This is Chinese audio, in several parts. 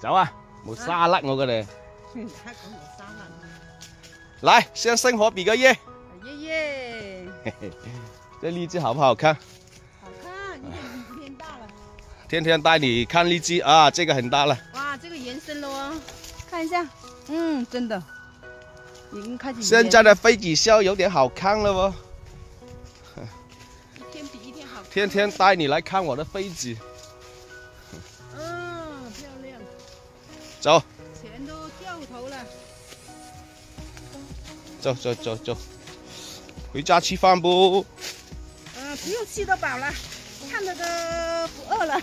走啊，冇沙甩我嘅咧。他講冇沙甩。來，向生活比個耶！耶耶。嘿嘿，這荔枝好不好看？好看，有點天大了。天天帶你看荔枝啊，這個很大了。哇，這個延伸了哦，看一下，真的，已經開始。現在的飛機笑有點好看了哦。一天比一天好看。天天帶你來看我的飛機。漂亮。走。全都掉頭了。走，回家吃飯不？不用吃得飽了，看着都不餓了。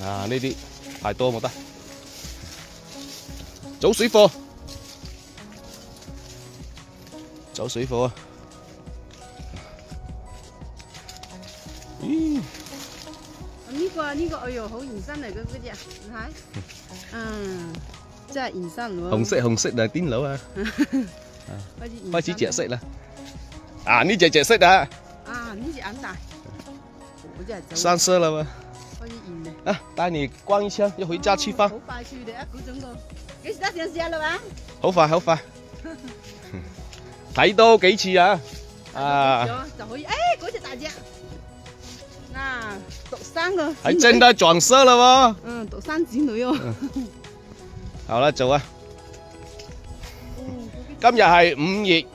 啊，呢啲太多冇得。走水貨，走水貨啊！咦？呢個，哎呦，好延伸嚟嘅嗰隻，你睇，真係延伸喎。紅色係邊佬啊？開始着色啦！啊，呢隻着色啊！啊，呢隻眼大，我真係走。三色啦嘛！開始現咧。啊，帶你逛一圈，要回家吃飯。好快脆嘅，一估準個。幾時得上市啊，老闆？好快。睇多幾次啊！就可以，嗰隻大隻。嗱，獨生個。還真的轉色了喎！獨生子女哦。好啦，做啊！今日係5月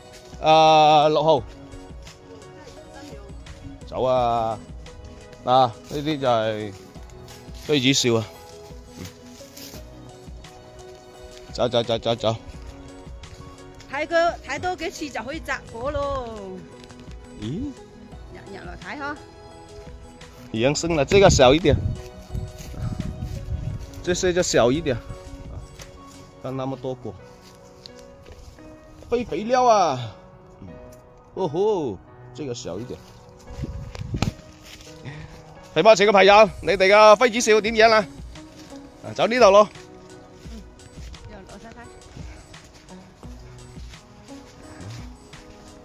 6號。走啊！嗱，呢啲就係飛子笑啊！走。睇多幾次就可以摘果咯。咦？日來睇下。已經生了，這個小一點，這些就小一點。看那麼多果，飛肥料啊！哦吼，這個小一點。肥波池嘅朋友，你哋嘅飛子笑點樣啊？走呢度咯。我睇睇。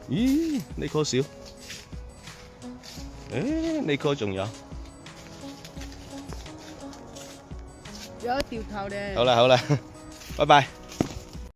咦？呢棵少？呢棵仲有？有掉頭咧。好啦，拜拜。